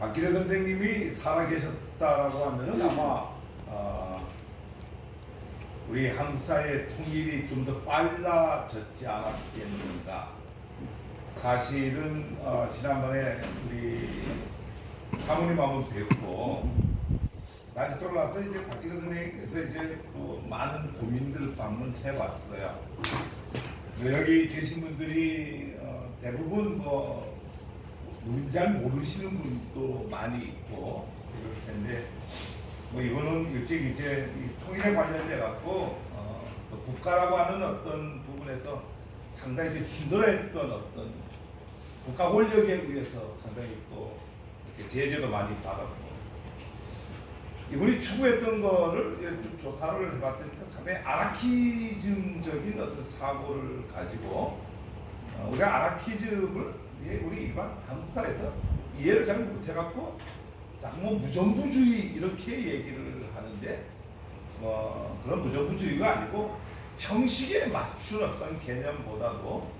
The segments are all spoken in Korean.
박기래 선생님이 살아계셨다라고 하면은 아마 우리 한국 사회의 통일이 좀 더 빨라졌지 않았겠는가. 사실은 지난번에 우리 사모님 한번 뵙고 다시 돌아와서 이제 박기래 선생님께서 이제 많은 고민들을 방문해봤어요. 여기 계신 분들이 대부분 누군지 잘 모르시는 분도 많이 있고 이럴 텐데 이거는 일찍 이제 이 통일에 관련돼 갖고 또 국가라고 하는 어떤 부분에서 상당히 좀 힘들어했던 어떤 국가 권력에 의해서 상당히 또 이렇게 제재도 많이 받았고 이분이 추구했던 거를 쭉 조사를 해봤더니 상당히 아나키즘적인 어떤 사고를 가지고 우리가 아나키즘을 우리 일반 한국 사회에서 이해를 잘 못해갖고 자꾸 무정부주의 이렇게 얘기를 하는데 그런 무정부주의가 아니고 형식에 맞춘 어떤 개념보다도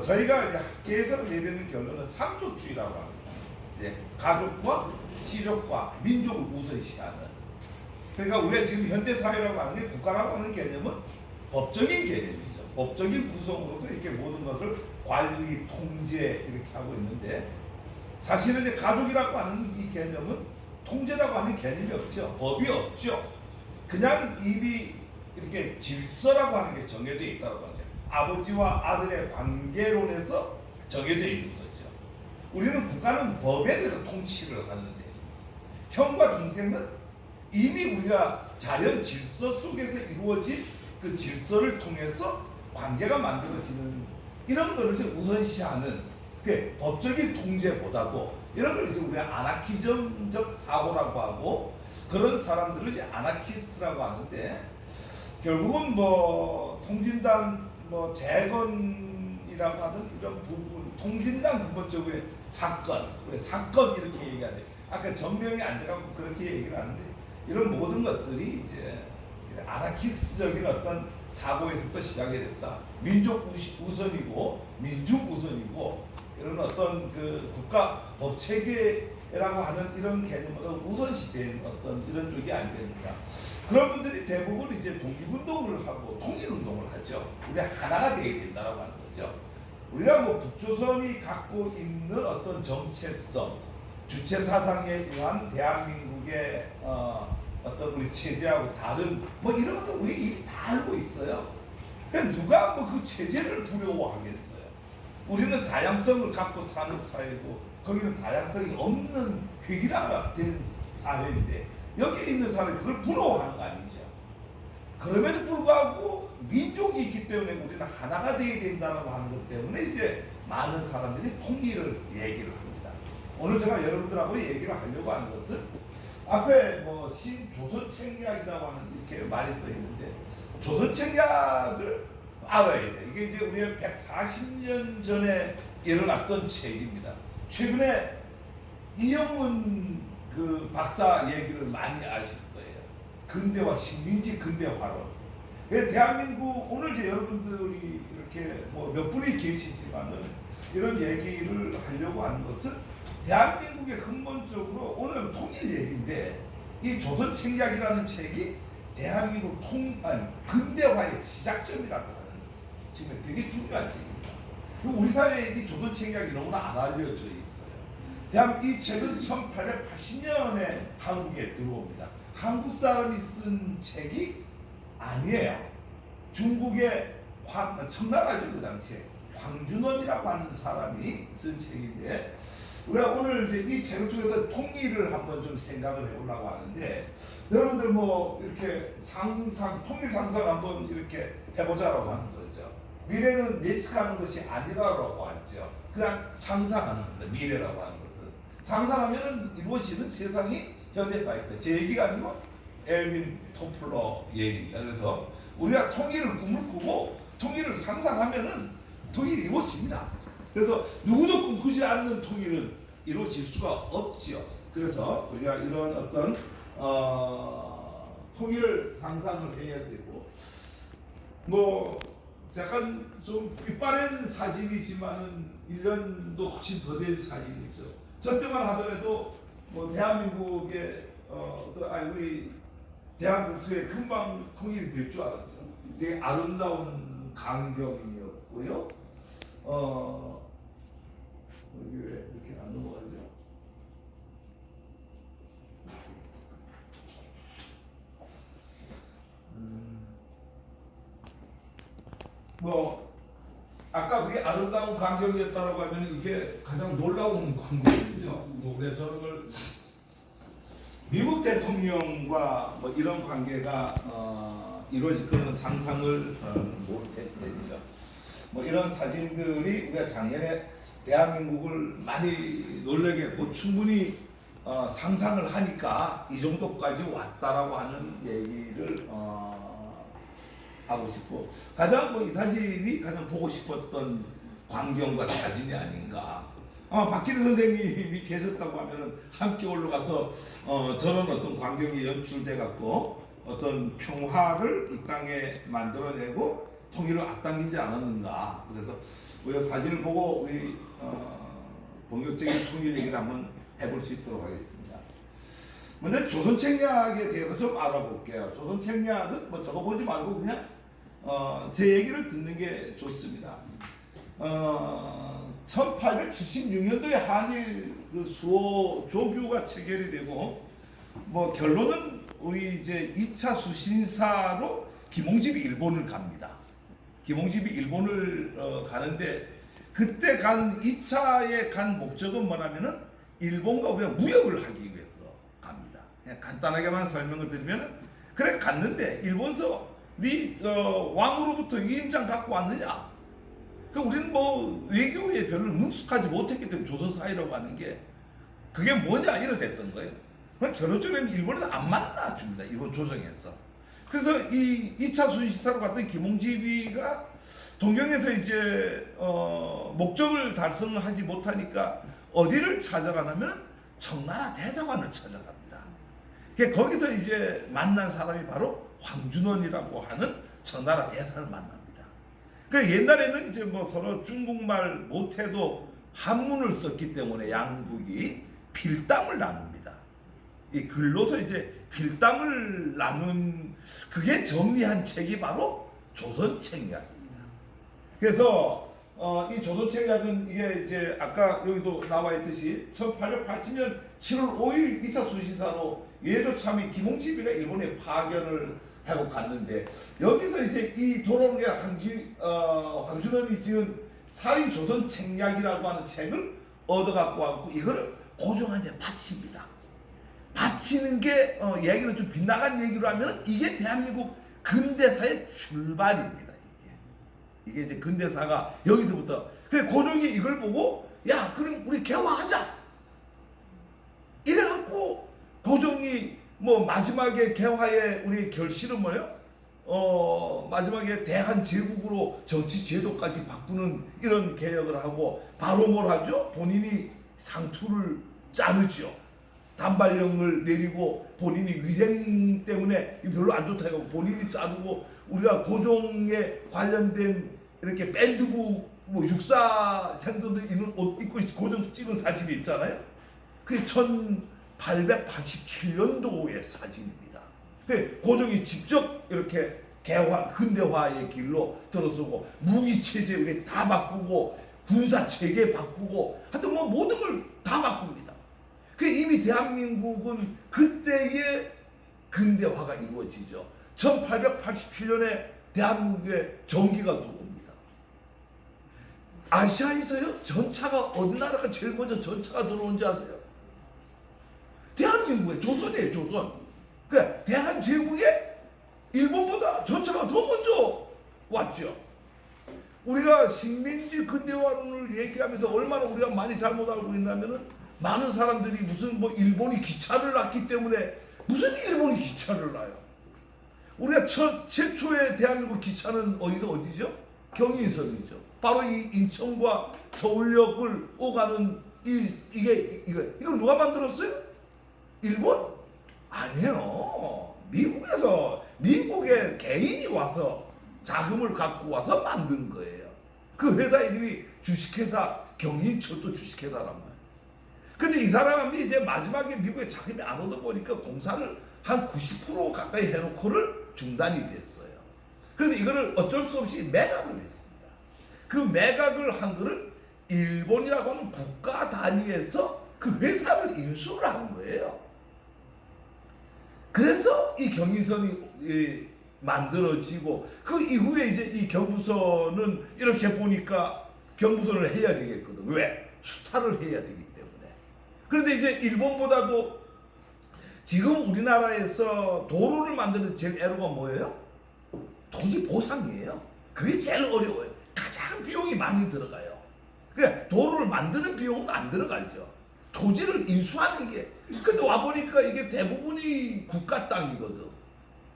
저희가 이제 학계에서 내리는 결론은 삼족주의라고 합니다. 가족과 시족과 민족을 우선시하는. 그러니까 우리가 지금 현대 사회라고 하는 게 국가라고 하는 개념은 법적인 개념이죠. 법적인 구성으로서 이렇게 모든 것을 관리, 통제 이렇게 하고 있는데 사실은 이제 가족이라고 하는 이 개념은 통제라고 하는 개념이 없죠. 법이 없죠. 그냥 이미 이렇게 질서라고 하는 게 정해져 있다고 하는 거예요. 아버지와 아들의 관계론에서 정해져 있는 거죠. 우리는 국가는 법에 대해서 통치를 하는데 형과 동생은 이미 우리가 자연 질서 속에서 이루어진 그 질서를 통해서 관계가 만들어지는 이런 거를 이제 우선시하는 그 법적인 통제보다도 이런 걸 이제 우리가 아나키즘적 사고라고 하고 그런 사람들을 이제 아나키스트라고 하는데 결국은 통진당 재건이라고 하는 이런 부분 통진당 근본적으로 사건 이렇게 얘기하죠. 아까 전명이 안 돼가지고 그렇게 얘기를 하는데 이런 모든 것들이 이제 아나키스트적인 어떤 사고에서부터 시작이 됐다. 민족 우선이고 민중 우선이고 이런 어떤 그 국가 법 체계라고 하는 이런 개념보다 우선시된 어떤 이런 쪽이 아니겠는가. 그런 분들이 대부분 이제 독립운동을 하고 통일운동을 하죠. 우리 하나가 되어야 된다라고 하는 거죠. 우리가 북조선이 갖고 있는 어떤 정체성, 주체 사상에 의한 대한민국의 어떤 우리 체제하고 다른 이런 것들 우리 이미 다 알고 있어요. 그러니까 누가 그 체제를 두려워하겠어요. 우리는 다양성을 갖고 사는 사회고 거기는 다양성이 없는 획일화된 사회인데 여기 있는 사람이 그걸 부러워하는 거 아니죠. 그럼에도 불구하고 민족이 있기 때문에 우리는 하나가 되어야 된다고 하는 것 때문에 이제 많은 사람들이 통일을 얘기를 합니다. 오늘 제가 여러분들하고 얘기를 하려고 하는 것은 앞에 신조선책략이라고 하는 이렇게 말이 써 있는데 조선책략을 알아야 돼. 이게 이제 우리가 140년 전에 일어났던 책입니다. 최근에 이영훈 그 박사 얘기를 많이 아실 거예요. 근대화, 식민지 근대화론. 대한민국 오늘 이제 여러분들이 이렇게 몇 분이 계시지만은 이런 얘기를 하려고 하는 것은 대한민국의 근본적으로 오늘은 통일 얘기인데 이 조선책략이라는 책이 대한민국 근대화의 시작점이라고 하는 지금 되게 중요한 책입니다. 우리 사회에 이 조선책략이 너무나 안 알려져 있어요. 이 책은 1880년에 한국에 들어옵니다. 한국 사람이 쓴 책이 아니에요. 중국의 청나라죠. 그 당시에 황준원이라고 하는 사람이 쓴 책인데 우리가 오늘 이제 이 책을 통해서 통일을 한번 좀 생각을 해보려고 하는데 여러분들 이렇게 통일 상상 한번 이렇게 해보자라고 하는 거죠. 미래는 예측하는 것이 아니라고 하죠. 그냥 상상하는 겁니다. 미래라고 하는 것은 상상하면 이루어지는 세상이 현대사입니다. 제 얘기가 아니고 엘빈 토플러 얘기입니다. 그래서 우리가 통일을 꿈을 꾸고 통일을 상상하면은 통일이 이루어집니다. 그래서 누구도 꿈꾸지 않는 통일은 이루어질 수가 없죠. 그래서 우리가 이런 어떤 통일을 상상을 해야 되고 약간 좀 삐빠른 사진이지만은 1년도 훨씬 더 된 사진이죠. 저 때만 하더라도 뭐 대한민국의 우리 대한민국의 금방 통일이 될 줄 알았죠. 되게 아름다운 강경이었고요. 여기 왜 이렇게 안 넘어가죠? 뭐 아까 그게 아름다운 광경이었다라고 하면 이게 가장 놀라운 광경이죠. 그래서 저는 그걸 미국 대통령과 뭐 이런 관계가 이루어질 거는 상상을 못했죠. 뭐 이런 사진들이 우리가 작년에 대한민국을 많이 놀라게 했고 충분히 상상을 하니까 이 정도까지 왔다라고 하는 얘기를 하고 싶고, 가장 뭐 이 사진이 가장 보고 싶었던 광경과 사진이 아닌가. 아마 박기래 선생님이 계셨다고 하면은 함께 올라가서 저런 어떤 광경이 연출돼 갖고 어떤 평화를 이 땅에 만들어내고 통일을 앞당기지 않았는가. 그래서 우리가 사진을 보고 우리 본격적인 통일 얘기를 한번 해볼 수 있도록 하겠습니다. 먼저 조선책략에 대해서 좀 알아볼게요. 조선책략은 뭐 저거 보지 말고 그냥 제 얘기를 듣는 게 좋습니다. 1876년도에 한일 그 수호 조규가 체결이 되고, 뭐 결론은 우리 이제 2차 수신사로 김홍집이 일본을 갑니다. 김홍집이 일본을 가는데, 그때 간 2차에 간 목적은 뭐냐면은 일본과 우리가 무역을 하기 위해서 갑니다. 그냥 간단하게만 설명을 드리면은, 그래 갔는데 일본서 네 왕으로부터 위임장 갖고 왔느냐? 그 우리는 뭐 외교에 별로 능숙하지 못했기 때문에 조선 사이라고 하는 게 그게 뭐냐 이래 됐던 거예요. 결론적으로 일본에서 안 만나줍니다. 일본 조정에서. 그래서 이 2차 순시사로 갔던 김홍집이가 동경에서 이제 목적을 달성하지 못하니까 어디를 찾아가냐면 청나라 대사관을 찾아갑니다. 거기서 이제 만난 사람이 바로 황준원이라고 하는 청나라 대사를 만납니다. 그 옛날에는 이제 뭐 서로 중국말 못해도 한문을 썼기 때문에 양국이 필담을 나눕니다. 이 글로서 이제 필담을 나눈 그게 정리한 책이 바로 조선책략입니다. 그래서 이 조선책략은 이게 이제 아까 여기도 나와 있듯이 1880년 7월 5일 2차 수시사로 예조참의 김홍집이가 일본에 파견을 하고 갔는데, 여기서 이제 이 돌아오는 게 황준원이 지은 사위 조선 책략이라고 하는 책을 얻어갖고 왔고, 이거를 고종한테 바칩니다. 바치는 게 얘기는 좀 빗나간 얘기로 하면 이게 대한민국 근대사의 출발입니다. 이게 이제 근대사가 여기서부터. 그래 고종이 이걸 보고 야 그럼 우리 개화하자 이래갖고 고종이 뭐 마지막에 개화의 우리 결실은 뭐예요? 마지막에 대한제국으로 정치 제도까지 바꾸는 이런 개혁을 하고, 바로 뭘 하죠? 본인이 상투를 자르죠. 단발령을 내리고 본인이 위생 때문에 별로 안 좋다 해서 본인이 자르고, 우리가 고종에 관련된 이렇게 밴드부 뭐 육사생들도 입는 옷 입고 고종 찍은 사진이 있잖아요. 그게 1887년도의 사진입니다. 고종이 직접 이렇게 근대화의 길로 들어서고 무기 체제 다 바꾸고 군사 체계 바꾸고 하여튼 뭐 모든 걸 다 바꿉니다. 이미 대한민국은 그때의 근대화가 이루어지죠. 1887년에 대한민국에 전기가 들어옵니다. 아시아에서요 전차가 어느 나라가 제일 먼저 전차가 들어온지 아세요? 대한민국에 조선이에요. 조선. 그러니까 대한제국에 일본보다 전차가 더 먼저 왔죠. 우리가 식민지 근대화론을 얘기하면서 얼마나 우리가 많이 잘못 알고 있냐면은, 많은 사람들이 무슨 뭐 일본이 기차를 놨기 때문에, 무슨 일본이 기차를 놔요? 우리가 최초의 대한민국 기차는 어디죠? 경인선이죠. 바로 이 인천과 서울역을 오가는 이걸 누가 만들었어요? 일본? 아니에요. 미국의 개인이 와서 자금을 갖고 와서 만든 거예요. 그 회사 이름이 주식회사 경인철도 주식회사란 말이에요. 근데 이 사람이 이제 마지막에 미국에 자금이 안 오다 보니까 공사를 한 90% 가까이 해놓고를 중단이 됐어요. 그래서 이거를 어쩔 수 없이 매각을 했습니다. 그 매각을 한 거를 일본이라고 하는 국가 단위에서 그 회사를 인수를 한 거예요. 그래서 이 경인선이 만들어지고 그 이후에 이제 이 경부선은 이렇게 보니까 경부선을 해야 되겠거든. 왜? 수탈을 해야 되기 때문에. 그런데 이제 일본보다도 지금 우리나라에서 도로를 만드는 제일 애로가 뭐예요? 토지 보상이에요. 그게 제일 어려워요. 가장 비용이 많이 들어가요. 그러니까 도로를 만드는 비용은 안 들어가죠. 토지를 인수하는 게. 근데 와보니까 이게 대부분이 국가 땅이거든.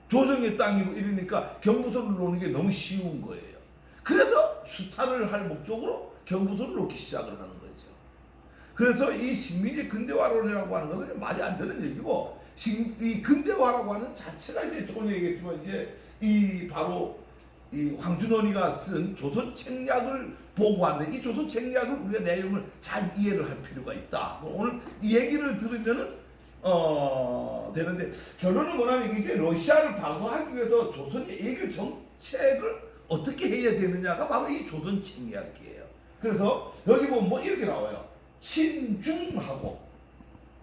조정의 땅이고 이러니까 경부선을 놓는 게 너무 쉬운 거예요. 그래서 수탈을 할 목적으로 경부선을 놓기 시작을 하는 거죠. 그래서 이 식민지 근대화론이라고 하는 것은 말이 안 되는 얘기고, 이 근대화라고 하는 자체가 이제 조금 얘기했지만 이제 이 바로 이 황준원이가 쓴 조선 책략을 보고하는데, 이 조선 책략을 우리가 내용을 잘 이해를 할 필요가 있다. 오늘 이 얘기를 들으면은 되는데, 결론은 뭐냐면 이제 러시아를 방어하기 위해서 조선의 외교 정책을 어떻게 해야 되느냐가 바로 이 조선 책략이에요. 그래서 여기 보면 뭐 이렇게 나와요. 친중하고,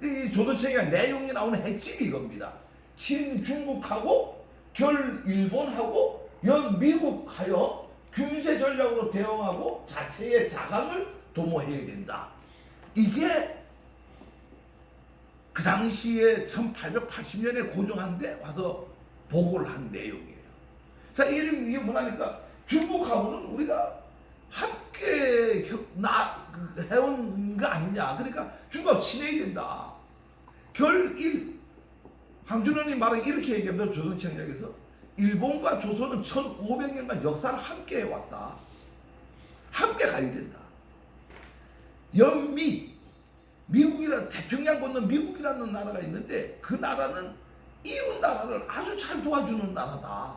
이 조선 책략 내용이 나오는 핵심이 이겁니다. 친중국하고 결일본하고 연미국하여 균세 전략으로 대응하고 자체의 자강을 도모해야 된다. 이게 그 당시에 1880년에 고종한데 와서 보고를 한 내용이에요. 자, 이게 뭐라니까 중국하고는 우리가 함께 해온 거 아니냐. 그러니까 중국하고 친해야 된다. 결일, 황준원이 말은 이렇게 얘기합니다. 조선책략에서 일본과 조선은 1500년간 역사를 함께 해왔다. 함께 가야 된다. 연미, 미국이라는, 태평양 건너 미국이라는 나라가 있는데 그 나라는 이웃 나라를 아주 잘 도와주는 나라다.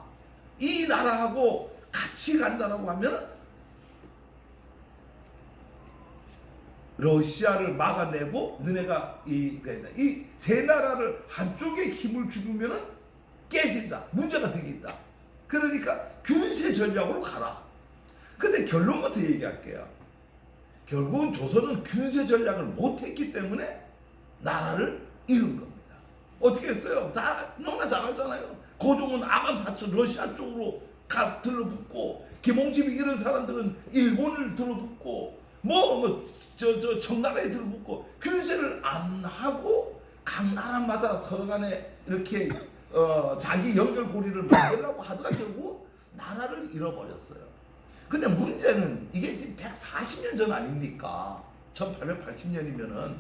이 나라하고 같이 간다라고 하면 러시아를 막아내고 너네가 이 세 나라를 한쪽에 힘을 주면은 깨진다. 문제가 생긴다. 그러니까 균세 전략으로 가라. 근데 결론부터 얘기할게요. 결국은 조선은 균세 전략을 못했기 때문에 나라를 잃은 겁니다. 어떻게 했어요? 다 너무나 잘 알잖아요. 고종은 아간파처 러시아 쪽으로 들러붙고, 김홍집이 이런 사람들은 일본을 들어붙고, 청나라에 들어붙고, 균세를 안 하고 각 나라마다 서로 간에 이렇게 자기 연결고리를 만들려고 하다가 결국 나라를 잃어버렸어요. 근데 문제는 이게 지금 140년 전 아닙니까? 1880년이면은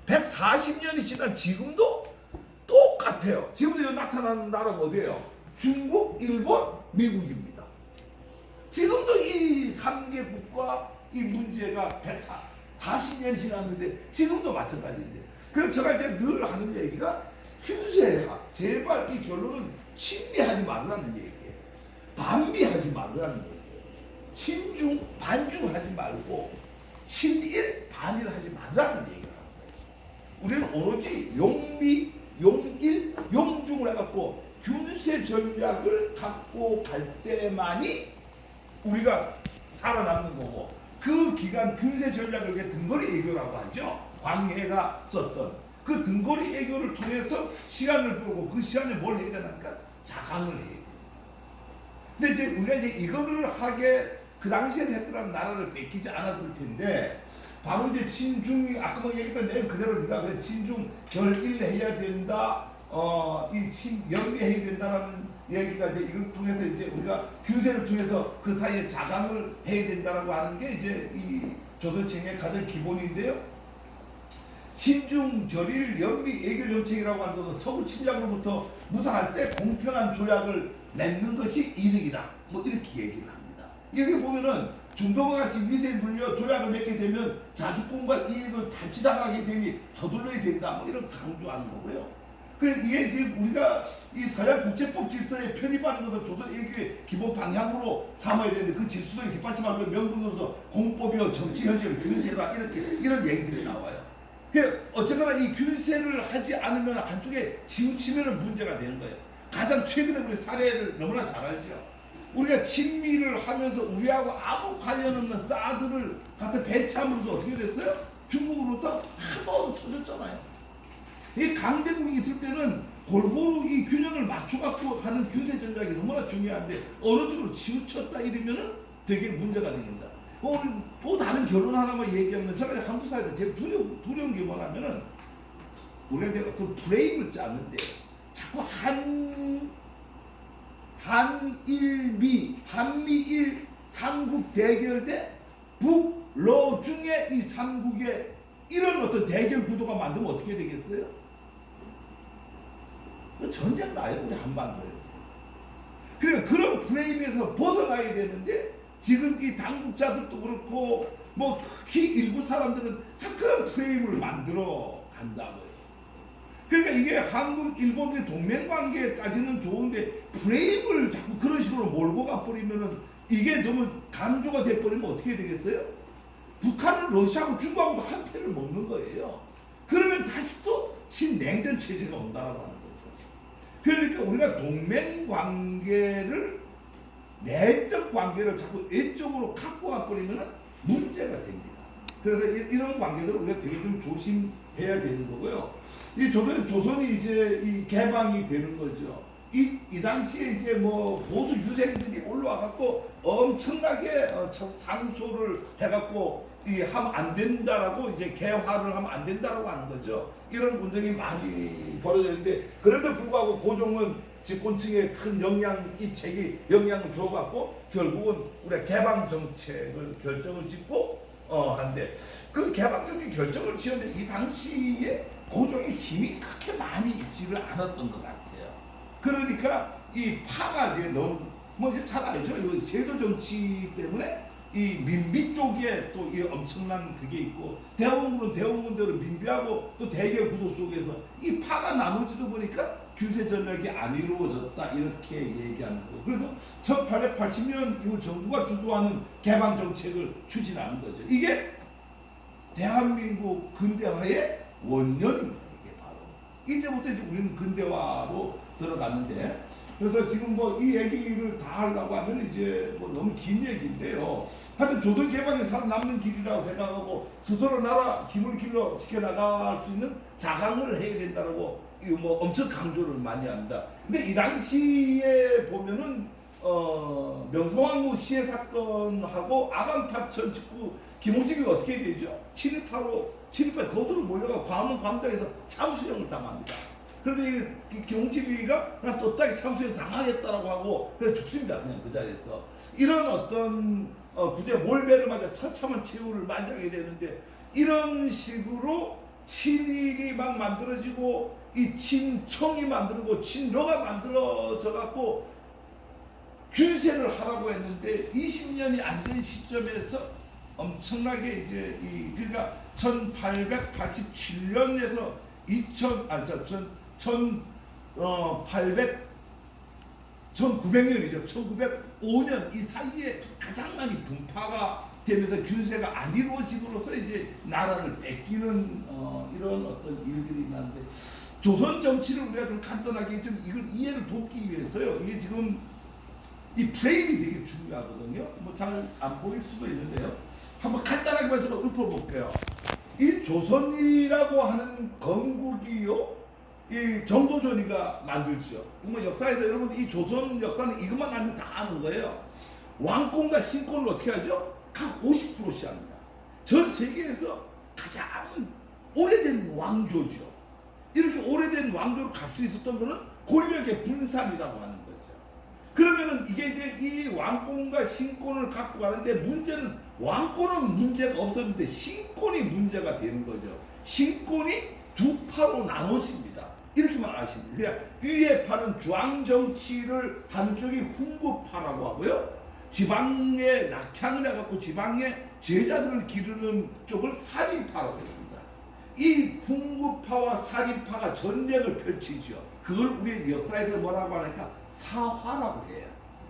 140년이 지난 지금도 똑같아요. 지금도 나타나는 나라가 어디예요? 중국, 일본, 미국입니다. 지금도 이 3개국과 이 문제가 140년이 지났는데 지금도 마찬가지인데, 그래서 제가 이제 늘 하는 얘기가 균세해라. 제발 이 결론은 친미하지 말라는 얘기예요. 반미하지 말라는 얘기예요. 친중, 반중하지 말고 친일, 반일 하지 말라는 얘기를 합니다. 우리는 오로지 용미, 용일, 용중을 해갖고 균세 전략을 갖고 갈 때만이 우리가 살아남는 거고, 그 기간 균세 전략을 등거리 애교라고 하죠. 광해가 썼던 그 등거리 애교를 통해서 시간을 보고 그 시간에 뭘 해야 되나니까 자강을 해야 됩니다. 근데 이제 우리가 이제 이거를 하게 그 당시에는 했더라면 나라를 뺏기지 않았을 텐데, 바로 이제 친중이 아까 뭐 얘기했던 내용 그대로입니다. 친중 결일해야 된다. 연미해야 된다라는 얘기가 이제 이걸 통해서 이제 우리가 규제를 통해서 그 사이에 자강을 해야 된다라고 하는 게 이제 이 조선책의 가장 기본인데요. 친중 결일 연미 애교 정책이라고 하는 것은 서구 침략으로부터 무사할 때 공평한 조약을 맺는 것이 이득이다. 뭐 이렇게 얘기를 합니다. 여기 보면은 중동과 같이 위세에 물려 조약을 맺게 되면 자주권과 이익을 탈취당하게 되니 서둘러야 된다. 뭐 이런 강조하는 거고요. 이게 지금 우리가 이 서양 국제법 질서에 편입하는 것을 조선 외교의 기본 방향으로 삼아야 되는데, 그 질서에 뒷받침하는 명분으로서 공법이요 정치 현실을 균세다 이런 얘기들이 나와요. 어쨌거나 이 균세를 하지 않으면 한쪽에 치우치면 문제가 되는 거예요. 가장 최근에 우리 사례를 너무나 잘 알죠. 우리가 친미를 하면서 우리하고 아무 관련 없는 사드를 갖다 배치함으로써 어떻게 됐어요? 중국으로부터 한번 터졌잖아요. 이 강대국이 있을 때는 골고루 이 균형을 맞춰갖고 하는 균세 전략이 너무나 중요한데 어느 쪽으로 치우쳤다 이러면은 되게 문제가 되겠다. 오늘 또 다른 결론 하나만 얘기하면 제가 한국 사회에서 제일 두려운 게 뭐냐면은 우리가 이제 어떤 프레임을 짜는데 자꾸 한미일 삼국 대결 대 북러 중에 이 삼국의 이런 어떤 대결 구도가 만들면 어떻게 되겠어요? 전쟁 나요, 우리 한반도에. 그러니까 그런 프레임에서 벗어나야 되는데 지금 이 당국자들도 그렇고 뭐 특히 일부 사람들은 참 그런 프레임을 만들어 간다고요. 그러니까 이게 한국, 일본의 동맹관계까지는 좋은데 프레임을 자꾸 그런 식으로 몰고 가버리면은 이게 너무 강조가 돼버리면 어떻게 되겠어요? 북한은 러시아하고 중국하고도 한 패를 먹는 거예요. 그러면 다시 또 신냉전 체제가 온다라고 하는 거죠. 그러니까 우리가 동맹관계를 내적 관계를 자꾸 외적으로 갖고 가버리면 문제가 됩니다. 그래서 이런 관계들을 우리가 되게 좀 조심해야 되는 거고요. 이 조선이 이제 이 개방이 되는 거죠. 이 당시에 이제 뭐 보수 유생들이 올라와갖고 엄청나게 상소를 해갖고 하면 안 된다라고 이제 개화를 하면 안 된다라고 하는 거죠. 이런 운동이 많이 벌어졌는데 그래도 불구하고 고종은 집권층에 큰 이 책이 영향을 줘갖고 결국은 우리가 개방 정책을 결정을 짓고 한데 그 개방 정책 결정을 지었는데 이 당시에 고종의 힘이 그렇게 많이 있지를 않았던 것 같아요. 그러니까 이 파가 이제 너무 뭐 이제 잘 알죠. 이 세도 정치 때문에 이 민비 쪽에 또 이 엄청난 그게 있고 대원군은 대원군대로 민비하고 또 대결 구도 속에서 이 파가 나누지도 보니까 규제 전략이 안 이루어졌다 이렇게 얘기하는 거고 그래서 1880년 이후 정부가 주도하는 개방 정책을 추진하는 거죠. 이게 대한민국 근대화의 원년입니다. 이게 바로 이때부터 이제 우리는 근대화로 들어갔는데 그래서 지금 뭐 이 얘기를 다 하려고 하면 이제 뭐 너무 긴 얘기인데요. 하여튼 조선 개방에 살아남는 길이라고 생각하고 스스로 나라 힘을 길러 지켜나갈 수 있는 자강을 해야 된다라고 뭐 엄청 강조를 많이 합니다. 근데 이 당시에 보면은 명성황후 시해 사건하고 아간파천 직후 김호집이 어떻게 되죠? 친일파에 거두로 몰려가 광화문 광장에서 참수형을 당합니다. 그런데 이 김홍집이가 난 떳하게 참수형 당하겠다라고 하고 그냥 죽습니다. 그냥 그 자리에서. 이런 어떤 굳이 몰배를 맞아 처참한 최후를 맞이하게 되는데 이런 식으로 친일이 막 만들어지고 이 친청이 만들고 친러가 만들어져 갖고 균세를 하라고 했는데 20년이 안 된 시점에서 엄청나게 이제 그러니까 1887년에서 1900년이죠. 1905년 이 사이에 가장 많이 분파가 되면서 균세가 안 이루어짐으로써 이제 나라를 뺏기는 이런 어떤 일들이 있는데 조선 정치를 우리가 좀 간단하게 좀 이걸 이해를 돕기 위해서요. 이게 지금 이 프레임이 되게 중요하거든요. 뭐 잘 안 보일 수도 있는데요. 한번 간단하게만 제가 읊어볼게요. 이 조선이라고 하는 건국이요, 이 정도전이가 만들죠. 뭐 역사에서 여러분 이 조선 역사는 이것만 알면 다 아는 거예요. 왕권과 신권을 어떻게 하죠? 각 50%씩 합니다. 전 세계에서 가장 오래된 왕조죠. 이렇게 오래된 왕조로 갈 수 있었던 거는 권력의 분산이라고 하는 거죠. 그러면은 이게 이제 이 왕권과 신권을 갖고 가는데 문제는 왕권은 문제가 없었는데 신권이 문제가 되는 거죠. 신권이 두 파로 나눠집니다. 이렇게만 아시면 돼요. 그러니까 위의 파는 중앙정치를 하는 쪽이 훈구파라고 하고요. 지방에 낙향을 해갖고 지방에 제자들을 기르는 쪽을 사림파라고 했습니다. 이 훈구파와 사림파가 전쟁을 펼치죠. 그걸 우리 역사에서 뭐라고 하니까 사화라고 해요.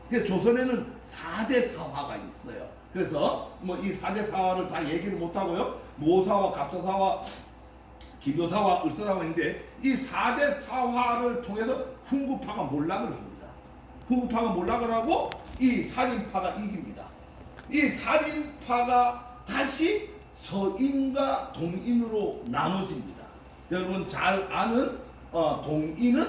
그러니까 조선에는 4대 사화가 있어요. 그래서 뭐 이 4대 사화를 다 얘기를 못하고요. 노사화, 갑사사화, 기묘사화, 을사사화 인데 이 4대 사화를 통해서 훈구파가 몰락을 합니다. 훈구파가 몰락을 하고 이 살인파가 이깁니다. 이 살인파가 다시 서인과 동인으로 나눠집니다. 여러분 잘 아는 동인은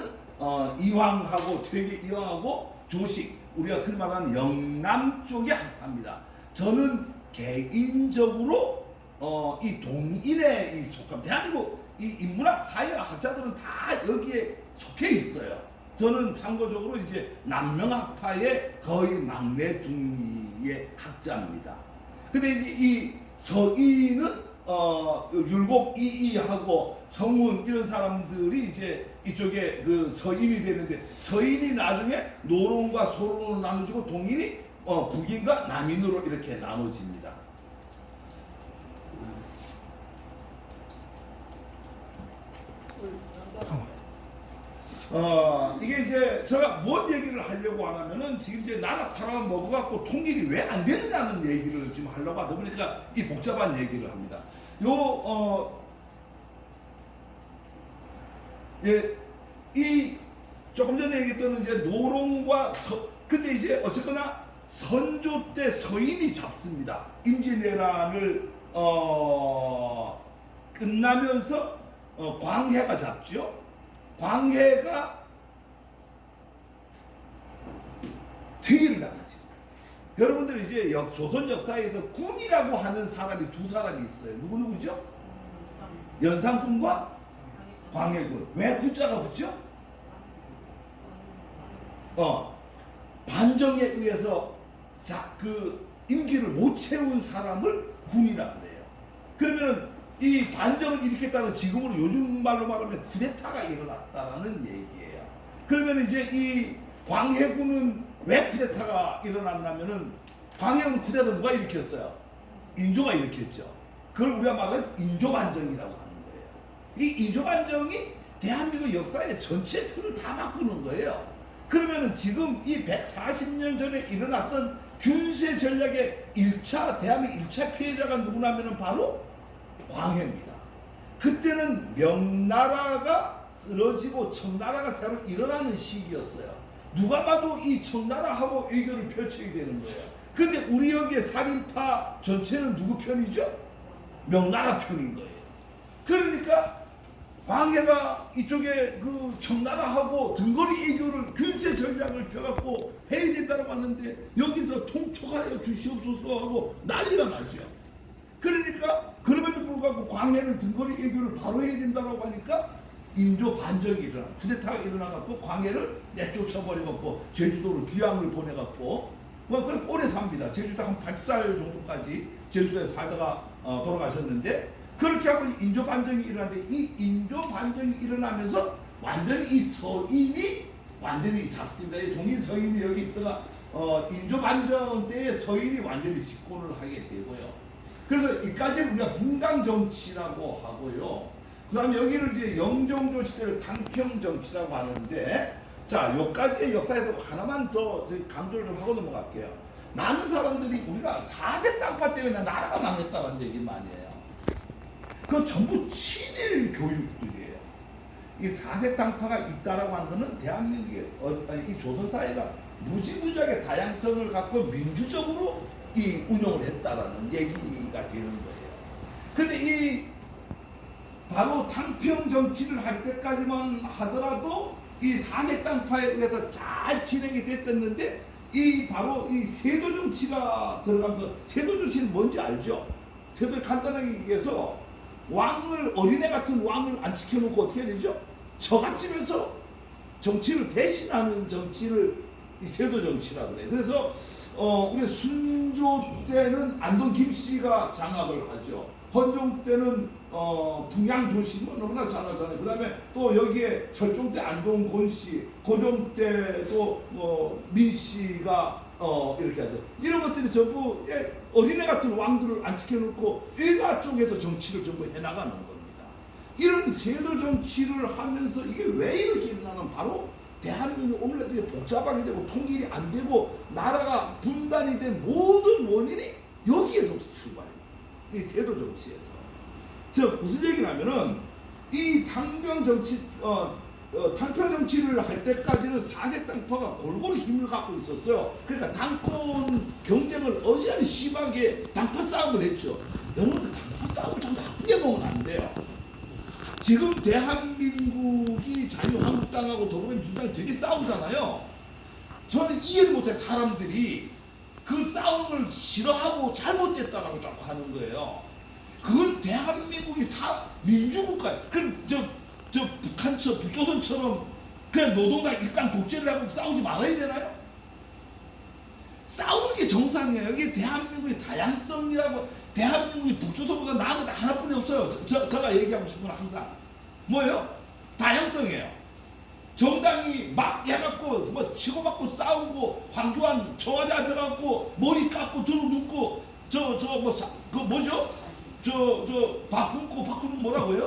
이황하고 퇴계 이황하고 조식, 우리가 흔히 말하는 영남 쪽의 학파입니다. 저는 개인적으로 이 동인에 속합니다. 대한민국 이 인문학 사회학 학자들은 다 여기에 속해 있어요. 저는 참고적으로 이제 남명학파의 거의 막내 둥이의 학자입니다. 근데 이제 이 서인은 율곡 이이하고 성문 이런 사람들이 이제 이쪽에 그 서인이 되는데, 서인이 나중에 노론과 소론으로 나눠지고 동인이 북인과 남인으로 이렇게 나눠집니다. 이게 이제 제가 뭔 얘기를 하려고 하냐면은 지금 이제 나라 팔아 먹어갖고 통일이 왜 안 되느냐는 얘기를 지금 하려고 하다 보니까 이 복잡한 얘기를 합니다. 이 조금 전에 얘기했던 이제 노론과 근데 이제 어쨌거나 선조 때 서인이 잡습니다. 임진왜란을 끝나면서 광해가 잡죠. 광해가 퇴위를 당하죠. 여러분들 이제 조선 역사에서 군이라고 하는 사람이 두 사람이 있어요. 누구죠? 연산군과 광해군. 왜 군자가 붙죠? 반정에 의해서 그 임기를 못 채운 사람을 군이라 그래요. 그러면은 이 반정을 일으켰다는, 지금으로 요즘 말로 말하면 쿠데타가 일어났다라는 얘기예요. 그러면 이제 이 광해군은 왜 쿠데타가 일어났냐면은, 광해군 쿠데타를 누가 일으켰어요? 인조가 일으켰죠. 그걸 우리가 말하는 인조반정이라고 하는 거예요. 이 인조반정이 대한민국 역사의 전체 틀을 다 바꾸는 거예요. 그러면은 지금 이 140년 전에 일어났던 균세 전략의 대한민국 1차 피해자가 누구냐면은 바로 광해입니다. 그때는 명나라가 쓰러지고 청나라가 새로 일어나는 시기였어요. 누가 봐도 이 청나라하고 외교를 펼치게 되는 거예요. 근데 우리 여기에 살인파 전체는 누구 편이죠? 명나라 편인 거예요. 그러니까 광해가 이쪽에 그 청나라하고 등거리 외교를 균세 전략을 펴갖고 해야 된다고 하는데, 여기서 통촉하여 주시옵소서 하고 난리가 나죠. 그러니까 그럼에도 불구하고 광해는 등거리 외교를 바로 해야 된다고 하니까 인조 반정이 일어나, 쿠데타가 일어나갖고 광해를 내쫓아버려갖고 제주도로 귀향을 보내갖고 오래 삽니다. 제주도 한 80살 정도까지 제주도에 살다가 돌아가셨는데, 그렇게 하고 인조 반정이 일어났는데, 이 인조 반정이 일어나면서 완전히 이 서인이 완전히 잡습니다. 이 동인 서인이 여기 있다가 인조 반정 때에 서인이 완전히 집권을 하게 되고요. 그래서 이까지 우리가 분당 정치라고 하고요. 그 다음에 여기를 이제 영종조 시대를 당평 정치라고 하는데, 자, 여기까지의 역사에서 하나만 더 강조를 좀 하고 넘어갈게요. 많은 사람들이 우리가 사색 땅파 때문에 나라가 망했다는 얘기 많이 해요. 그거 전부 친일 교육들이에요. 이 사색 땅파가 있다라고 하는 거는 대한민국의 이 조선 사회가 무지무지하게 다양성을 갖고 민주적으로 이 운영을 했다라는 얘기가 되는 거예요. 근데 이 바로 당평 정치를 할 때까지만 하더라도 이 사색 땅파에 의해서 잘 진행이 됐었는데, 이 바로 이 세도 정치가 들어가면서, 세도 정치는 뭔지 알죠? 세도 간단하게 얘기해서 어린애 같은 왕을 안 지켜놓고 어떻게 해야 되죠? 저갓집에서 정치를 대신하는 정치를 이 세도 정치라고 그래요. 그래서 우리 순조 때는 안동 김씨가 장악을 하죠. 헌종 때는 분양 조씨는 너무나 잘 알잖아요. 그 다음에 또 여기에 철종 때 안동 권씨, 고종 때도 민씨가 이렇게 하죠. 이런 것들이 전부 어린애 같은 왕들을 안 지켜놓고 일가 쪽에서 정치를 전부 해나가는 겁니다. 이런 세도 정치를 하면서 이게 왜 이렇게 일어나는, 바로 대한민국이 오늘날 이렇게 복잡하게 되고 통일이 안 되고 나라가 분단이 된 모든 원인이 여기에서 출발해요. 이 세도 정치에서. 즉 무슨 얘기냐면은, 이 당평 정치를 할 때까지는 4대 당파가 골고루 힘을 갖고 있었어요. 그러니까 당권 경쟁을 어지간히 심하게 당파 싸움을 했죠. 여러분들 당파 싸움을 좀 나쁘게 보면 안 돼요. 지금 대한민국이 자유한국당하고 더불어민주당이 되게 싸우잖아요. 저는 이해를 못해. 사람들이 그 싸움을 싫어하고 잘못됐다라고 자꾸 하는 거예요. 그건 대한민국이 민주국가예요. 그럼 저 북한 북조선처럼 그냥 노동당 일당 독재를 하고 싸우지 말아야 되나요? 싸우는 게 정상이에요. 이게 대한민국의 다양성이라고. 대한민국이 북조선보다 나은 거 하나뿐이 없어요. 제가 얘기하고 싶은 건 항상 뭐예요? 다양성이에요. 정당이 막 해갖고 뭐 치고받고 싸우고 황교안 청와대 앞에 갖고 머리 깎고 들어 눕고 그 뭐죠? 바꾸는 뭐라고요?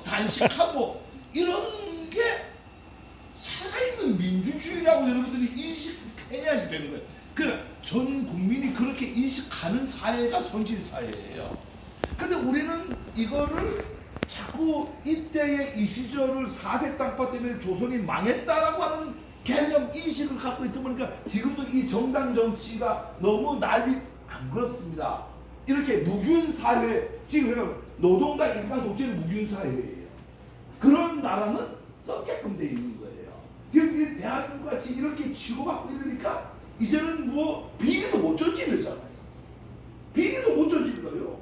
단식하고 이런 게 살아있는 민주주의라고 여러분들이 인식해야지 되는 거예요. 전 국민이 그렇게 인식하는 사회가 선진 사회예요. 근데 우리는 이거를 자꾸 이때의 이 시절을 4대 땅파 때문에 조선이 망했다라고 하는 개념 인식을 갖고 있다 보니까 지금도 이 정당 정치가 너무 난리. 안 그렇습니다. 이렇게 무균사회, 지금 노동당 일당 독재는 무균사회예요. 그런 나라는 썩게끔 돼 있는 거예요. 지금 대한민국 같이 이렇게 치고받고 이러니까 이제는 뭐 비리도 못 저지르잖아요. 비리도 못 저질러요.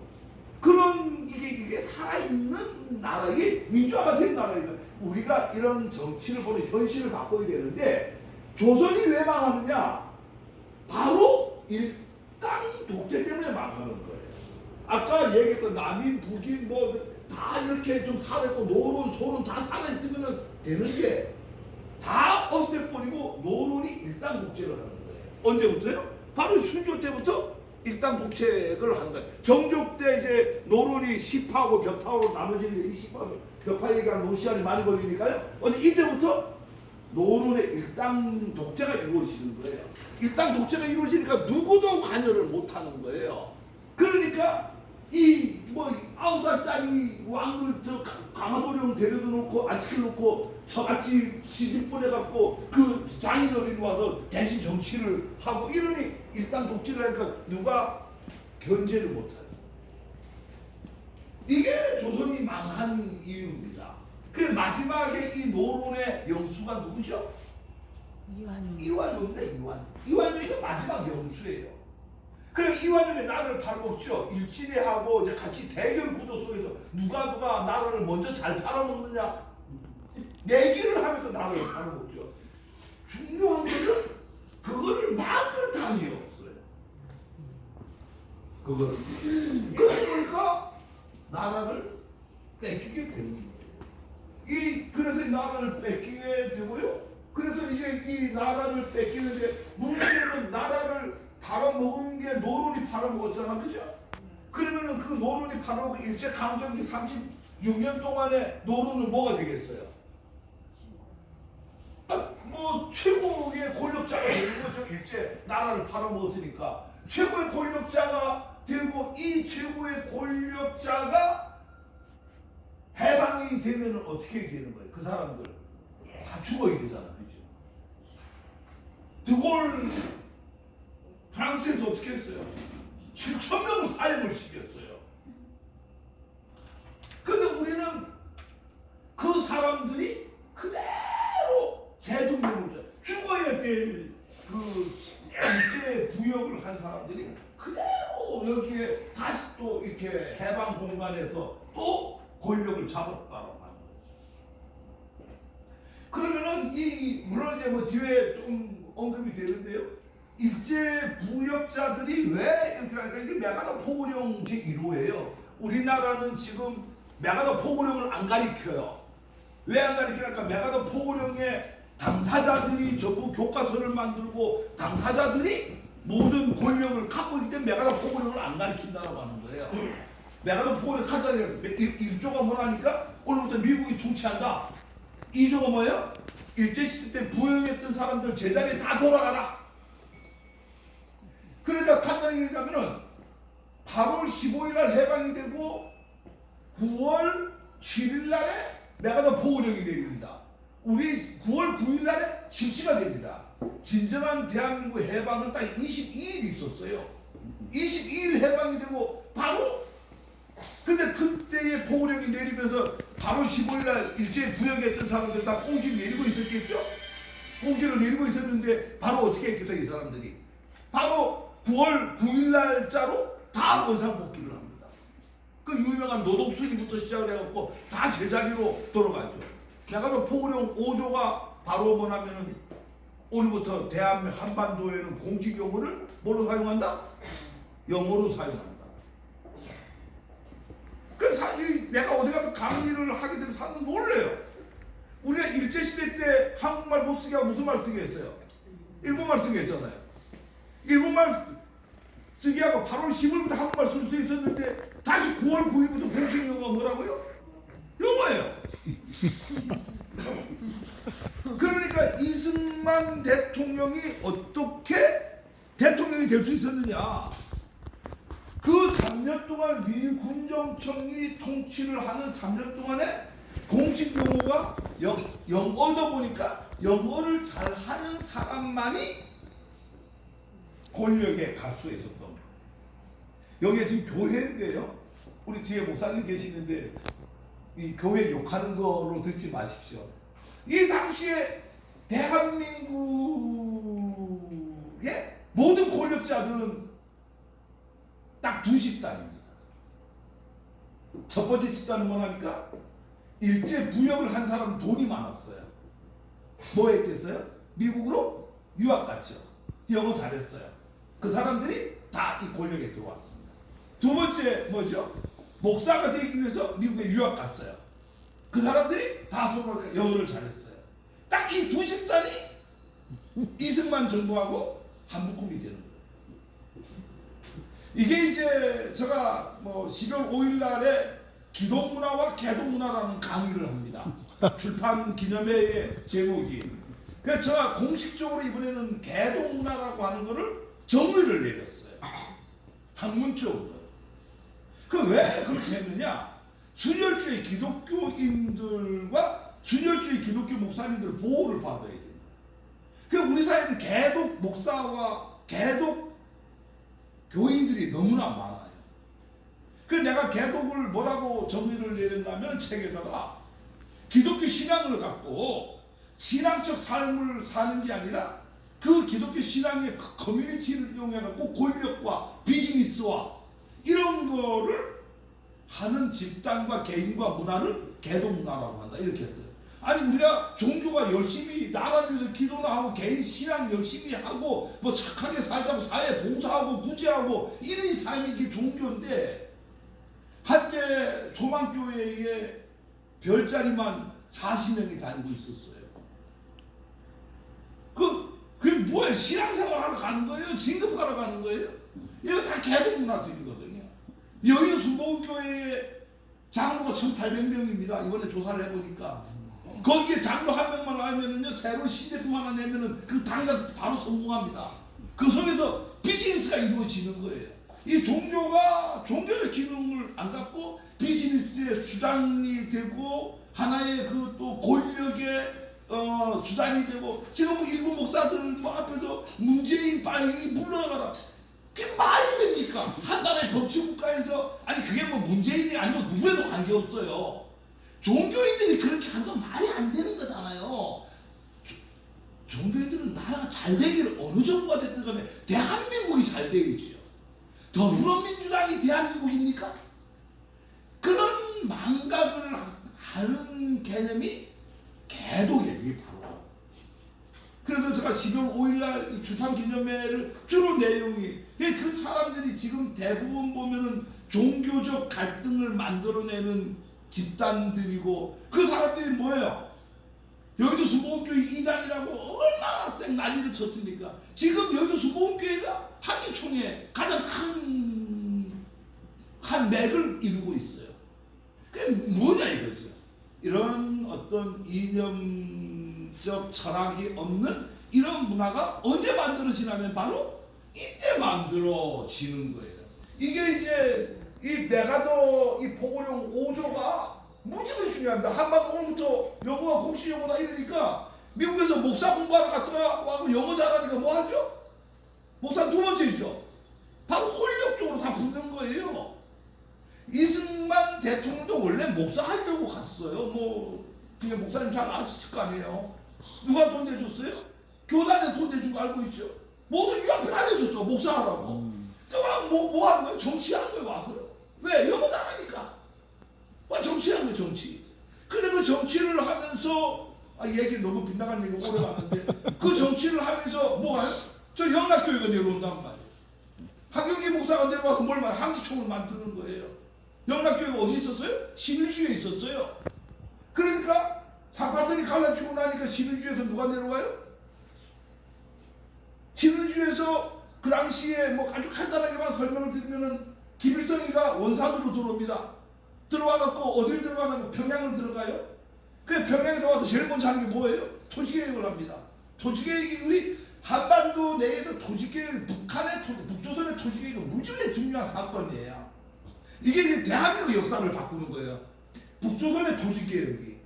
그런 이게 살아있는 나라에 민주화가 된 나라예요. 우리가 이런 정치를 보는 현실을 바꿔야 되는데 조선이 왜 망하느냐? 바로 일당 독재 때문에 망하는 거예요. 아까 얘기했던 남인, 북인 뭐 다 이렇게 좀 살아있고 노론, 소론 다 살아있으면 되는 게 다 없애버리고 노론이 일당 독재를 하는 거예요. 언제부터요? 바로 순조 때부터 일당 독재를 하는 거예요. 정족 때 이제 노론이 시파하고 벽파로 나눠지는데 이 시파 벽파 얘기가 너무 시간이 많이 걸리니까요. 어제 이때부터 노론의 일당 독재가 이루어지는 거예요. 일당 독재가 이루어지니까 누구도 관여를 못하는 거예요. 그러니까 이 뭐 9살짜리 왕을 강화도령 데려다 놓고 안치켜 놓고 저같이 시집 보내갖고 그 장인어른이 와서 대신 정치를 하고 이러니 일당 독재를 하니까 누가 견제를 못하죠. 이게 조선이 망한 이유입니다. 그 마지막에 이 노론의 영수가 누구죠? 이완용입니다. 이완용이 마지막 영수예요. 그래 이완용이 나라를 팔아먹죠. 일진회하고 이제 같이 대결 구도 속에서 누가 나라를 먼저 잘 팔아먹느냐 내기를 하면서 나라를 팔아먹죠. 중요한 것은 그거를 막을 당이 없어요. 그거를 그러니까 나라를 뺏기게 되는 거예요. 그래서 이 나라를 뺏기게 되고요. 그래서 이제 이 나라를 뺏기는데 문제는 나라를 팔아먹은 게 노론이 팔아먹었잖아, 그죠? 그러면은 그 노론이 팔아먹은 일제 강점기 36년 동안에 노론은 뭐가 되겠어요? 뭐 최고의 권력자가 되는 거죠. 일제 나라를 팔아먹었으니까 최고의 권력자가 되고 이 최고의 권력자가 해방이 되면 어떻게 되는 거예요? 그 사람들 다 죽어야 되잖아, 그죠? 드골 프랑스에서 어떻게 했어요? 7,000명을 사형을 시켰어요. 근데 우리는 그 사람들이 그대로 제동력을 죽어야 될 그 일제 부역을 한 사람들이 그대로 여기에 다시 또 이렇게 해방 공간에서 또 권력을 잡았다고 하는 거예요. 그러면은 물론 이제 뭐 뒤에 좀 언급이 되는데요. 일제 부역자들이 왜 이렇게 하니까 이게 메가더 포고령 제1호예요. 우리나라는 지금 메가더 포고령을 안 가리켜요. 왜 안 가리키니까 메가더 포고령의 당사자들이 전부 교과서를 만들고 당사자들이 모든 권력을 갖고 있기 때문에 메가더 포고령을 안 가리킨다고 하는 거예요. 메가더 포고령 간단하게 1조가 뭐라니까 오늘부터 미국이 통치한다. 2조가 뭐예요? 일제시대 때 부역했던 사람들 제자리에 다 돌아가라. 그러니까 간단히 얘기하면은 8월 15일 날 해방이 되고 9월 7일 날에 메가더 포고령이 내립니다. 우리 9월 9일 날에 실시가 됩니다. 진정한 대한민국 해방은 딱 22일이 있었어요. 22일 해방이 되고 바로 근데 그때의 포고령이 내리면서 바로 15일 날 일제히 부역했던 사람들 다 공지를 내리고 있었겠죠? 공지를 내리고 있었는데 바로 어떻게 했겠다 이 사람들이 바로 9월 9일 날짜로 다 원상복귀를 합니다. 그 유명한 노독순이부터 시작을 해갖고 다 제자리로 돌아가죠. 내가 포고령 5조가 바로 뭐냐면은 오늘부터 대한민국 한반도에는 공식 용어를 뭘로 사용한다? 영어로 사용한다. 내가 어디 가서 강의를 하게 되면 사람들 놀래요. 우리가 일제시대 때 한국말 못 쓰게 하고 무슨 말 쓰게 했어요? 일본말 쓰게 했잖아요. 일본말 쓰게 하고 8월 10일부터 한국말 쓸 수 있었는데 다시 9월 9일부터 공식 용어가 뭐라고요? 영어예요. 그러니까 이승만 대통령이 어떻게 대통령이 될 수 있었느냐? 그 3년 동안 미군정청이 통치를 하는 3년 동안에 공식 용어가 영어다 보니까 영어를 잘하는 사람만이 권력에 갈 수 있었던 거예요. 여기에 지금 교회인데요. 우리 뒤에 목사님 계시는데 이 교회 욕하는 거로 듣지 마십시오. 이 당시에 대한민국의 모든 권력자들은 딱 두 집단입니다. 첫 번째 집단은 뭐냐니까 일제 부역을 한 사람은 돈이 많았어요. 뭐 했겠어요? 미국으로 유학 갔죠. 영어 잘했어요. 그 사람들이 다 이 권력에 들어왔습니다. 두 번째 뭐죠? 목사가 되기 위해서 미국에 유학 갔어요. 그 사람들이 다 영어를 잘했어요. 딱 이 두 집단이 이승만 정부하고 한묶음이 되는 거예요. 이게 이제 제가 뭐 12월 5일 날에 기독문화와 개독문화라는 강의를 합니다. 출판 기념회의 제목이. 그래서 제가 공식적으로 이번에는 개독문화라고 하는 거를 정의를 내렸어요. 학문적으로. 그 왜 그렇게 했느냐? 순혈주의 기독교인들과 순혈주의 기독교 목사님들 보호를 받아야 됩니다. 그 우리 사회는 개독 목사와 개독 교인들이 너무나 많아요. 그 내가 개독을 뭐라고 정의를 내렸냐면 책에다가 기독교 신앙을 갖고 신앙적 삶을 사는 게 아니라 그 기독교 신앙의 그 커뮤니티를 이용해갖고 권력과 비즈니스와 이런 거를 하는 집단과 개인과 문화를 개독문화라고 한다. 이렇게 했어요. 아니 우리가 종교가 열심히 나라를 위해서 기도나 하고 개인 신앙 열심히 하고 뭐 착하게 살자고 사회 봉사하고 구제하고 이런 삶이 이게 종교인데 한때 소망교회에 별자리만 40명이 다니고 있었어요. 그게 뭐예요? 신앙생활 하러 가는 거예요? 진급하러 가는 거예요? 이거 다 개독문화들이거든요. 여의도 순복음교회의 장로가 1,800명입니다. 이번에 조사를 해보니까. 거기에 장로 한 명만 알면은요, 새로운 신제품 하나 내면은 그 당장 바로 성공합니다. 그 속에서 비즈니스가 이루어지는 거예요. 이 종교가 종교적 기능을 안 갖고 비즈니스의 주장이 되고 하나의 그 또 권력의 주장이 되고 지금 뭐 일부 목사들 뭐 앞에서 문재인 빨리 물러가라. 그게 말이 됩니까? 한 나라의 법치국가에서 아니 그게 뭐 문재인이 아니면 누구에도 관계없어요. 종교인들이 그렇게 한 건 말이 안 되는 거잖아요. 종교인들은 나라가 잘 되기를 어느 정부가 됐든 간에 대한민국이 잘 되겠죠. 더불어민주당이 대한민국입니까? 그런 망각을 하는 개념이 개독이에요. 이게 바로. 그래서 제가 12월 5일날 출판 기념회를 주로 내용이 그 사람들이 지금 대부분 보면은 종교적 갈등을 만들어내는 집단들이고 그 사람들이 뭐예요? 여의도 순복음교회 이단이라고 얼마나 쌩 난리를 쳤습니까? 지금 여의도 순복음교회가 한기총에 가장 한 맥을 이루고 있어요. 그게 뭐냐 이거죠. 이런 어떤 이념적 철학이 없는 이런 문화가 언제 만들어지냐면 바로 이때 만들어지는 거예요. 이게 이제 이 메가더 이 포고령 5조가 무지무지 중요합니다. 한번 오늘부터 영어가 공식 영어다 이러니까 미국에서 목사 공부하러 갔다가 와서 영어 잘하니까 뭐 하죠? 목사 두 번째죠. 바로 권력적으로 다 붙는 거예요. 이승만 대통령도 원래 목사 하려고 갔어요. 뭐 그냥 목사님 잘 아실 거 아니에요. 누가 돈 내줬어요? 교단에 돈 내준 거 알고 있죠? 모두 유학비 안 해줬어. 목사 하라고. 뭐 하는 거야? 정치하는 거예요. 와서. 왜? 영어 잘하니까. 와, 정치하는 거예요. 정치. 근데 그 정치를 하면서 얘기 너무 빗나간 얘기 오래 갔는데 그 정치를 하면서 뭐가요? 저 영락교회가 내려온단 말이에요. 하경기 목사가 내려와서 뭘 말해? 한기총을 만드는 거예요. 영락교회가 어디 있었어요? 신의주에 있었어요. 그러니까 사파선이 갈라지고 나니까 신의주에서 누가 내려와요? 신의주에서 그 당시에 뭐 아주 간단하게만 설명을 드리면은 김일성이가 원산으로 들어옵니다. 들어와갖고 어딜 들어가면 평양을 들어가요. 그 평양에 들어와서 제일 먼저 하는 게 뭐예요? 토지개혁을 합니다. 토지개혁이 우리 한반도 내에서 토지개혁, 북조선의 토지개혁은 무지하게 중요한 사건이에요. 이게 이제 대한민국 역사를 바꾸는 거예요. 북조선의 토지개혁이.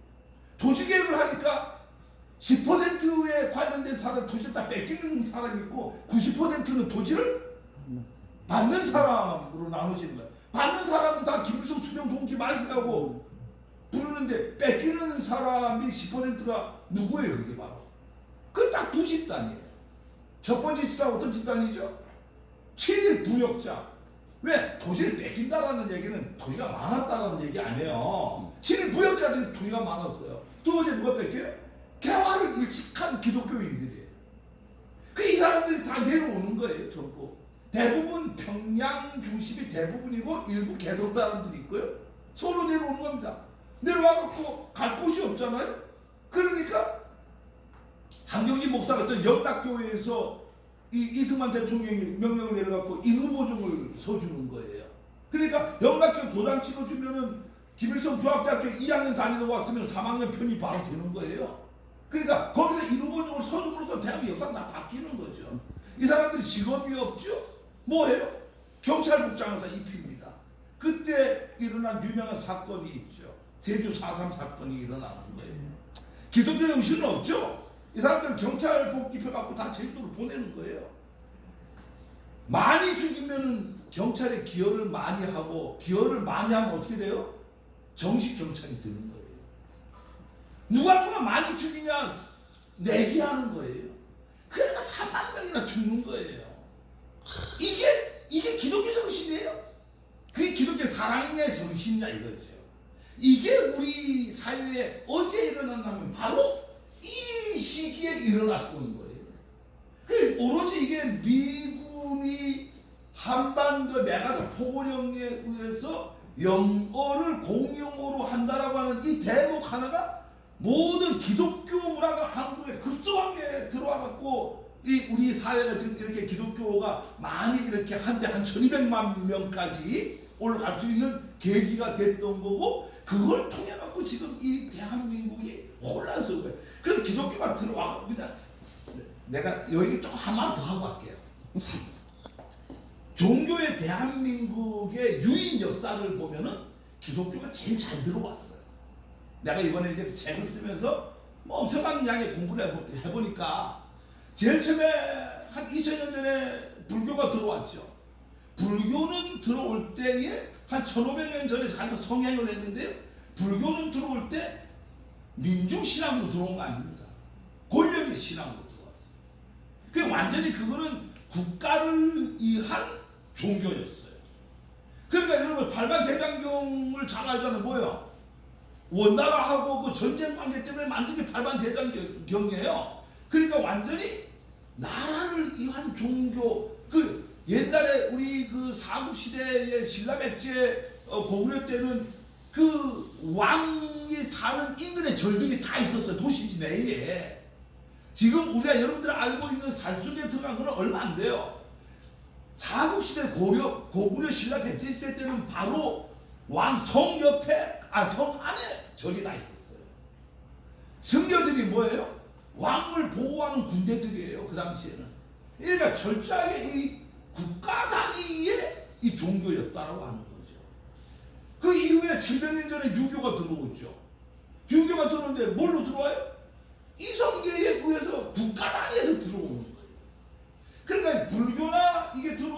토지개혁을 하니까 10%에 관련된 사람 토지를 다 뺏기는 사람이 있고 90%는 토지를 받는 사람으로 나눠지는 거예요. 받는 사람은 다 김일성 수령 동지 말씀하고 부르는데 뺏기는 사람이 10%가 누구예요? 그게 바로. 그 딱 두 집단이에요. 첫 번째 집단 어떤 집단이죠? 친일 부역자. 왜? 토지를 뺏긴다라는 얘기는 토지가 많았다라는 얘기 아니에요. 친일 부역자들이 토지가 많았어요. 두 번째 누가 뺏겨요? 개화를 일식한 기독교인들이에요. 그 이 사람들이 다 내려오는 거예요. 전부. 대부분 평양 중심이 대부분이고 일부 개성 사람들이 있고요. 서울로 내려오는 겁니다. 내려와갖고 갈 곳이 없잖아요. 그러니까 한경기 목사 같은 영락교회에서 이승만 대통령이 명령을 내려갖고 인후보증을 서주는 거예요. 그러니까 영락교회 도장 찍어주면은 김일성 중학대학교 2학년 다니다가 왔으면 3학년 편이 바로 되는 거예요. 그러니까 거기서 인후보증을 서줌으로써 대한민국 역사가 다 바뀌는 거죠. 이 사람들이 직업이 없죠? 뭐예요? 경찰복장을 다 입힙니다. 그때 일어난 유명한 사건이 있죠. 제주 4.3 사건이 일어나는 거예요. 기독교 정신은 없죠? 이 사람들은 경찰복 입혀갖고 다 제주도로 보내는 거예요. 많이 죽이면은 경찰에 기여를 많이 하고, 기여를 많이 하면 어떻게 돼요? 정식 경찰이 되는 거예요. 누가 많이 죽이냐 내기하는 거예요. 그러니까 3만 명이나 죽는 거예요. 이게 기독교 정신이에요? 그게 기독교 사랑의 정신이냐 이거죠. 이게 우리 사회에 언제 일어났냐면 바로 이 시기에 일어났던 거예요. 그 오로지 이게 미군이 한반도 메가더 포고령에 의해서 영어를 공용어로 한다라고 하는 이 대목 하나가 모든 기독교 문화가 한국에 급속하게 들어와갖고 이 우리 사회가 지금 이렇게 기독교가 많이 이렇게 한때 한 1200만 명까지 올라갈 수 있는 계기가 됐던 거고, 그걸 통해 갖고 지금 이 대한민국이 혼란스러워요. 그래서 기독교가 들어와 그냥 내가 여기 또 한마디 더 하고 갈게요. 종교의 대한민국의 유인 역사를 보면은 기독교가 제일 잘 들어왔어요. 내가 이번에 이제 책을 쓰면서 뭐 엄청난 양의 공부를 해보니까 제일 처음에 한 2000년 전에 불교가 들어왔죠. 불교는 들어올 때에 한 1500년 전에 가장 성행을 했는데요. 불교는 들어올 때 민중신앙으로 들어온 거 아닙니다. 권력의 신앙으로 들어왔어요. 그 완전히 그거는 국가를 위한 종교였어요. 그러니까 여러분 발반대장경을 잘 알잖아요. 뭐예요? 원나라하고 그 전쟁 관계 때문에 만든 게 발반대장경이에요. 그러니까 완전히 나라를 위한 종교. 그 옛날에 우리 그 삼국시대의 신라백제 고구려 때는 그 왕이 사는 인근에 절들이 다 있었어요. 도시지 내에. 지금 우리가 여러분들이 알고 있는 산속에 들어간 거는 얼마 안 돼요. 삼국시대 고구려 신라 백제 시대 때는 바로 왕 성 옆에 성 안에 절이 다 있었어요. 성녀들이 뭐예요? 왕을 보호하는 군대들이에요. 그 당시에는. 그러니까 철저하게 이 국가 단위의 이 종교였다라고 하는 거죠. 그 이후에 700년 전에 유교가 들어오죠. 기독교가 들어오는데 뭘로 들어와요? 이성계에 의해서 국가 단위에서 들어오는 거예요. 그러니까 불교나 이게 들어오면